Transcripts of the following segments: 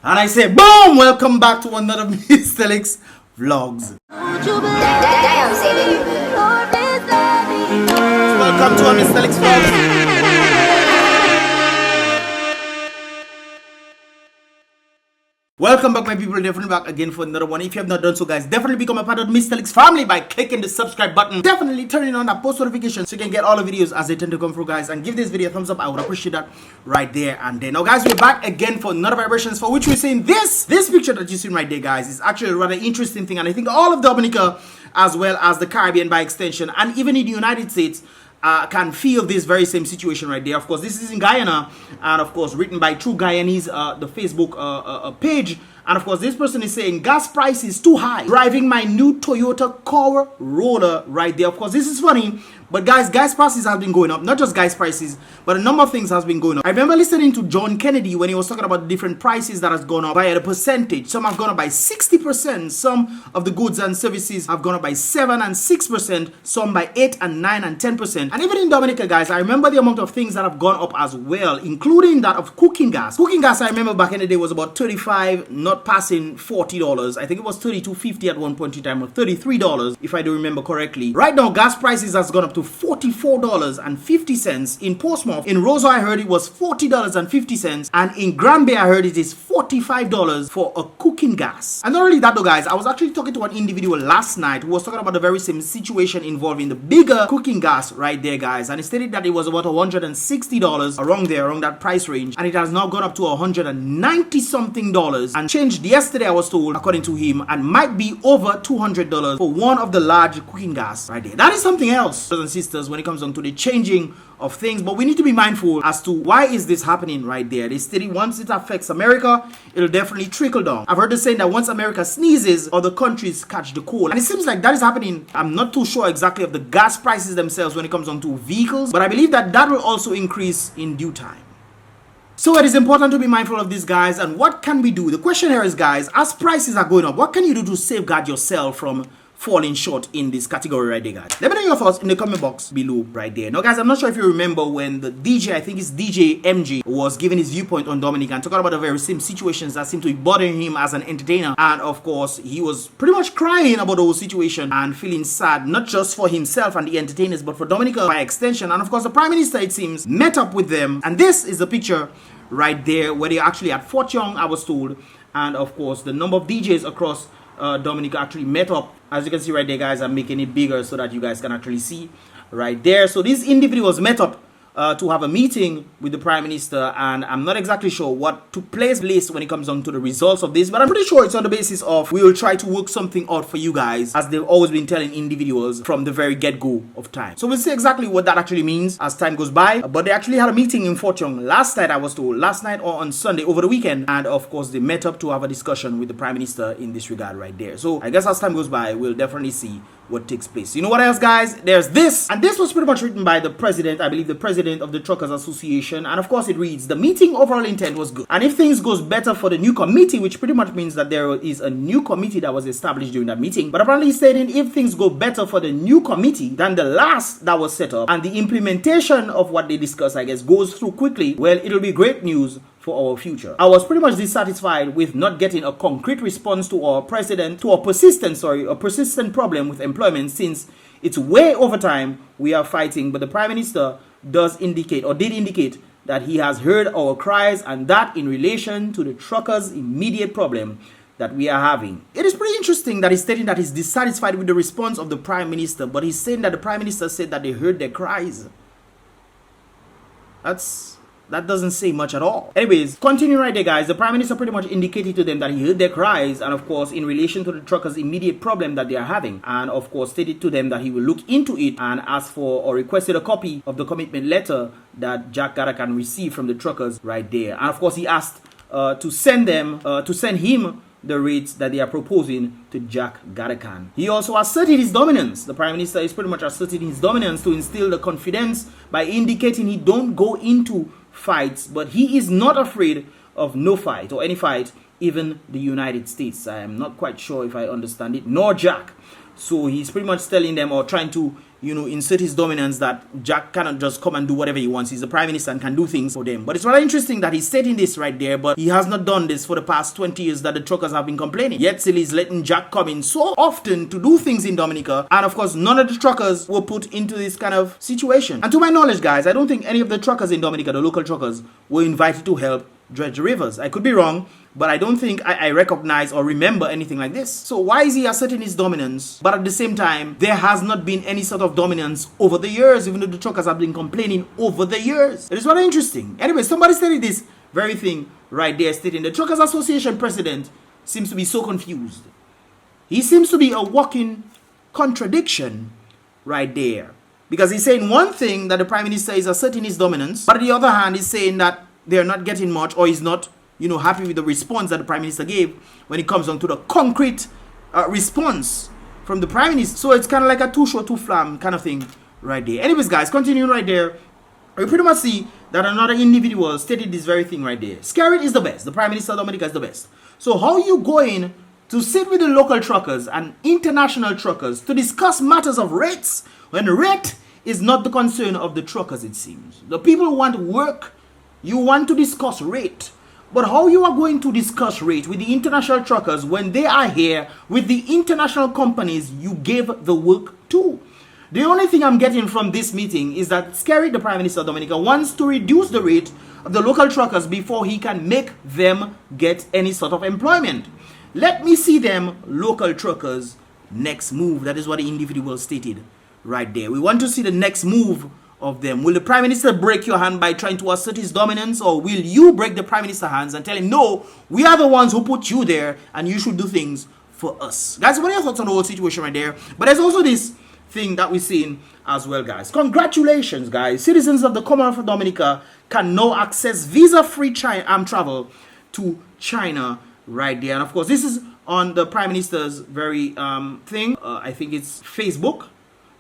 And I say, boom! Welcome back to another Mystelics vlogs. Welcome to our Mystelics vlogs. Welcome back, my people. Definitely back again for another one. If you have not done so, guys, definitely become a part of the Mystelics family by clicking the subscribe button. Definitely turning on that post notification so you can get all the videos as they tend to come through, guys. And give this video a thumbs up. I would appreciate that right there and then. Now, guys, we're back again for another vibrations, for which we're seeing this picture that you're seeing right there, guys. Is actually a rather interesting thing, and I think all of Dominica, as well as the Caribbean by extension, and even in the United States, can feel this very same situation right there. Of course, this is in Guyana, and of course written by True Guyanese, the Facebook page. And of course, this person is saying gas price is too high, driving my new Toyota Corolla right there. Of course, this is funny, but guys, gas prices have been going up. Not just gas prices, but a number of things has been going up. I remember listening to John Kennedy when he was talking about the different prices that has gone up by a percentage. Some have gone up by 60%. Some of the goods and services have gone up by 7 and 6%. Some by 8 and 9 and 10%. And even in Dominica, guys, I remember the amount of things that have gone up as well, including that of cooking gas. Cooking gas, I remember back in the day, was about $35, not passing $40. I think it was $32.50 at one point in time, or $33 if I do remember correctly. Right now, gas prices has gone up to $44.50 in Portsmouth. In Roseau, I heard it was $40.50, and in Grand Bay, I heard it is $45 for a cooking gas. And not only that though, guys, I was actually talking to an individual last night who was talking about the very same situation involving the bigger cooking gas right there, guys, and he stated that it was about $160 around that price range, and it has now gone up to $190 something and changed yesterday, I was told, according to him, and might be over $200 for one of the large cooking gas right there. That is something else, brothers and sisters, when it comes down to the changing of things. But we need to be mindful as to why is this happening right there. They stated once it affects America, it'll definitely trickle down. I've heard the saying that once America sneezes, other countries catch the cold, and it seems like that is happening. I'm not too sure exactly of the gas prices themselves when it comes down to vehicles, but I believe that that will also increase in due time. So it is important to be mindful of this, guys. And what can we do? The question here is, guys, as prices are going up, what can you do to safeguard yourself from falling short in this category right there, guys? Let me know your thoughts in the comment box below right there. Now, guys, I'm not sure if you remember when the DJ, I think it's DJ MJ, was giving his viewpoint on Dominica and talking about the very same situations that seem to be bothering him as an entertainer. And of course, he was pretty much crying about the whole situation and feeling sad, not just for himself and the entertainers, but for Dominica by extension. And of course, the Prime Minister, it seems, met up with them. And this is the picture right there where they actually at Fort Young, I was told. And of course, the number of DJs across Dominica actually met up. As you can see right there, guys, I'm making it bigger so that you guys can actually see right there. So these individuals met up to have a meeting with the Prime Minister, and I'm not exactly sure what took place when it comes down to the results of this, but I'm pretty sure it's on the basis of we will try to work something out for you guys, as they've always been telling individuals from the very get-go of time. So we'll see exactly what that actually means as time goes by. But they actually had a meeting in Fort Young last night, I was told, last night or on Sunday over the weekend, and of course they met up to have a discussion with the Prime Minister in this regard right there. So I guess as time goes by, we'll definitely see what takes place. You know what else, guys? There's this, and this was pretty much written by the president, I believe the president of the Truckers Association, and of course it reads, the meeting overall intent was good, and if things goes better for the new committee, which pretty much means that there is a new committee that was established during that meeting, but apparently stating if things go better for the new committee than the last that was set up, and the implementation of what they discussed, I guess, goes through quickly, well, it'll be great news for our future. I was pretty much dissatisfied with not getting a concrete response to our president, to a persistent problem with employment, since it's way over time we are fighting. But the Prime Minister does indicate, or did indicate, that he has heard our cries, and that in relation to the truckers' immediate problem that we are having. It is pretty interesting that he's stating that he's dissatisfied with the response of the Prime Minister, but he's saying that the Prime Minister said that they heard their cries. That doesn't say much at all. Anyways, continuing right there, guys, the Prime Minister pretty much indicated to them that he heard their cries, and of course in relation to the truckers' immediate problem that they are having, and of course stated to them that he will look into it and ask for or requested a copy of the commitment letter that Jack Garakan received from the truckers right there. And of course he asked to send him the rates that they are proposing to Jack Garakan. He also asserted his dominance. The Prime Minister is pretty much asserting his dominance to instill the confidence by indicating he don't go into fights, but he is not afraid of no fight or any fight, even the United States. I am not quite sure if I understand it, nor Jack. So he's pretty much telling them, or trying to insert his dominance that Jack cannot just come and do whatever he wants. He's the prime minister and can do things for them. But it's rather interesting that he's stating this right there, but he has not done this for the past 20 years that the truckers have been complaining. Yet still he's letting Jack come in so often to do things in Dominica, and of course none of the truckers were put into this kind of situation. And to my knowledge, guys, I don't think any of the truckers in Dominica, the local truckers, were invited to help dredge the rivers. I could be wrong, but I don't think I recognize or remember anything like this. So why is he asserting his dominance, but at the same time there has not been any sort of dominance over the years, even though the truckers have been complaining over the years? It is very interesting. Anyway, somebody stated this very thing right there, stating the Truckers Association president seems to be so confused. He seems to be a walking contradiction right there, because he's saying one thing, that the prime minister is asserting his dominance, but on the other hand he's saying that they're not getting much, or he's not happy with the response that the prime minister gave when it comes on to the concrete response from the prime minister. So it's kind of like a too short, too flam kind of thing right there. Anyways, guys, continuing right there, we pretty much see that another individual stated this very thing right there. SKERRIT is the best. The prime minister of Dominica is the best. So how are you going to sit with the local truckers and international truckers to discuss matters of rates when rate is not the concern of the truckers, it seems? The people want work. You want to discuss rate. But how you are going to discuss rate with the international truckers when they are here with the international companies you gave the work to? The only thing I'm getting from this meeting is that SKERRIT, the Prime Minister of Dominica, wants to reduce the rate of the local truckers before he can make them get any sort of employment. Let me see them local truckers' next move. That is what the individual stated right there. We want to see the next move of them. Will the Prime Minister break your hand by trying to assert his dominance, or will you break the Prime Minister's hands and tell him, no, we are the ones who put you there and you should do things for us? Guys, what are your thoughts on the whole situation right there? But there's also this thing that we're seeing as well, guys. Congratulations, guys. Citizens of the Commonwealth of Dominica can now access visa-free travel to China right there. And of course, this is on the Prime Minister's very thing. I think it's Facebook.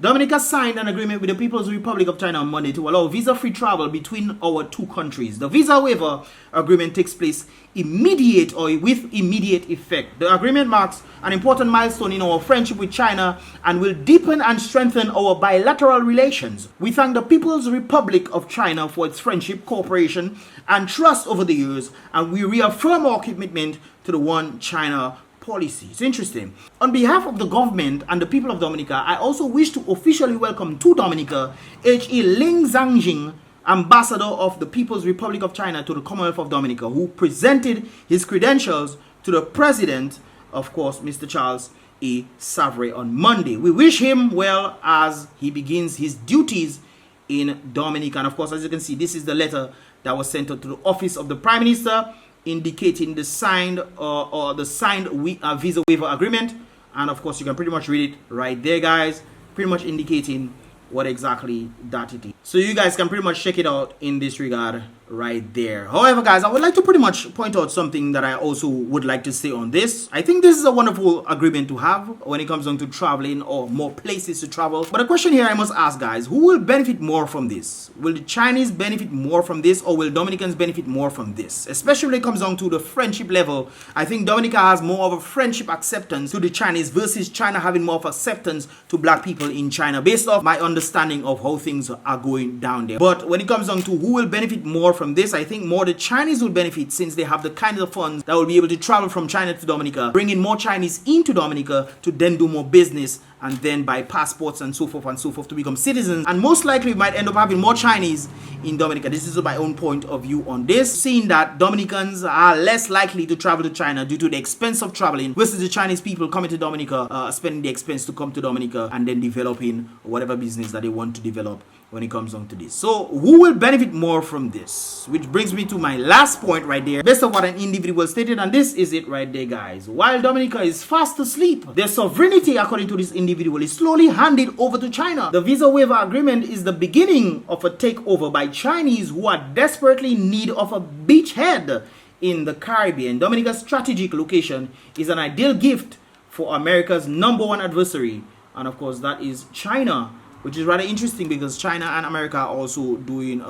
Dominica signed an agreement with the People's Republic of China on Monday to allow visa-free travel between our two countries. The visa waiver agreement takes place with immediate effect. The agreement marks an important milestone in our friendship with China and will deepen and strengthen our bilateral relations. We thank the People's Republic of China for its friendship, cooperation, and trust over the years, and we reaffirm our commitment to the One China policy. It's interesting. On behalf of the government and the people of Dominica, I also wish to officially welcome to Dominica H.E. Ling Zhangjing, Ambassador of the People's Republic of China to the Commonwealth of Dominica, who presented his credentials to the President, of course, Mr. Charles E. Savary, on Monday. We wish him well as he begins his duties in Dominica. And of course, as you can see, this is the letter that was sent out to the office of the Prime Minister, indicating the signed visa waiver agreement. And of course, you can pretty much read it right there, guys, pretty much indicating what exactly that it is. So you guys can pretty much check it out in this regard right there. However, guys, I would like to pretty much point out something that I also would like to say on this. I think this is a wonderful agreement to have when it comes down to traveling or more places to travel. But the question here I must ask, guys, who will benefit more from this? Will the Chinese benefit more from this, or will Dominicans benefit more from this? Especially when it comes down to the friendship level. I think Dominica has more of a friendship acceptance to the Chinese versus China having more of acceptance to black people in China, based off my understanding of how things are going down there. But when it comes down to who will benefit more from this, I think more the Chinese will benefit, since they have the kind of funds that will be able to travel from China to Dominica, bringing more Chinese into Dominica to then do more business and then buy passports and so forth to become citizens. And most likely we might end up having more Chinese in Dominica. This is my own point of view on this, seeing that Dominicans are less likely to travel to China due to the expense of traveling, versus the Chinese people coming to Dominica, spending the expense to come to Dominica and then developing whatever business that they want to develop when it comes down to this. So who will benefit more from this? Which brings me to my last point right there, based on what an individual stated, and this is it right there, guys. While Dominica is fast asleep, their sovereignty, according to this individual, is slowly handed over to China. The visa waiver agreement is the beginning of a takeover by Chinese who are desperately in need of a beachhead in the Caribbean. Dominica's strategic location is an ideal gift for America's #1 adversary, and of course that is China, which is rather interesting because China and America are also doing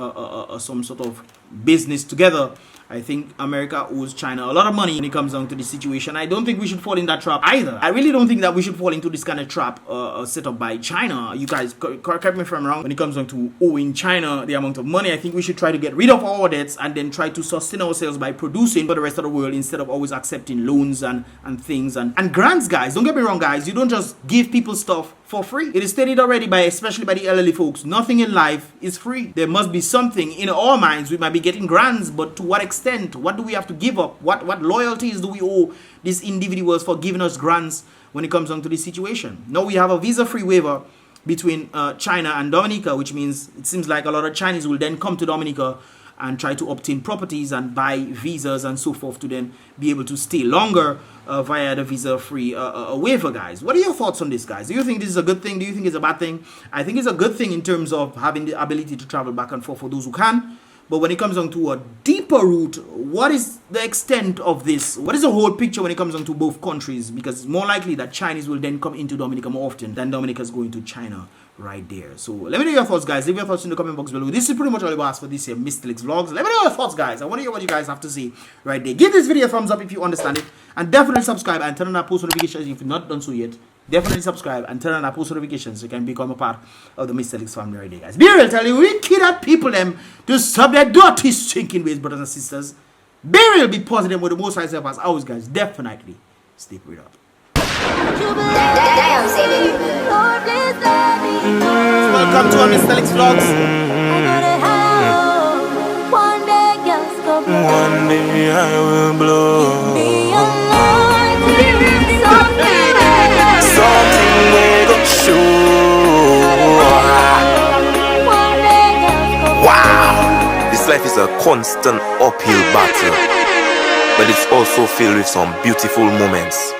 some sort of business together I think America owes China a lot of money when it comes down to this situation. I don't think we should fall in that trap either. I really don't think that we should fall into this kind of trap set up by China. You guys, correct me if I'm wrong. When it comes down to owing China the amount of money, I think we should try to get rid of our debts and then try to sustain ourselves by producing for the rest of the world instead of always accepting loans and things and grants, guys. Don't get me wrong, guys. You don't just give people stuff for free. It is stated already especially by the elderly folks, nothing in life is free. There must be something in our minds. We might be getting grants, but to what extent? What do we have to give up? What loyalties do we owe these individuals for giving us grants when it comes down to this situation? Now we have a visa-free waiver between China and Dominica, which means it seems like a lot of Chinese will then come to Dominica and try to obtain properties and buy visas and so forth to then be able to stay longer via the visa-free waiver, guys. What are your thoughts on this, guys? Do you think this is a good thing? Do you think it's a bad thing? I think it's a good thing in terms of having the ability to travel back and forth for those who can. But when it comes down to a deeper route, what is the extent of this? What is the whole picture when it comes down to both countries? Because it's more likely that Chinese will then come into Dominica more often than Dominica is going to China right there. So let me know your thoughts, guys. Leave your thoughts in the comment box below. This is pretty much all I asked for this here Mystelics vlogs. Let me know your thoughts, guys. I want to hear what you guys have to say right there. Give this video a thumbs up if you understand it. And definitely subscribe and turn on that post notifications if you've not done so yet. Definitely subscribe and turn on that post notifications so you can become a part of the Mystelics family right there, guys. Be real, tell you, we kid at people them to stop their dirty sinking ways, brothers and sisters. Be real, be positive with the most high self as always, guys. Definitely stay prayed up. Welcome to our Mystelics vlogs. One day I will blow. Something we gon' show. Wow, this life is a constant uphill battle, but it's also filled with some beautiful moments.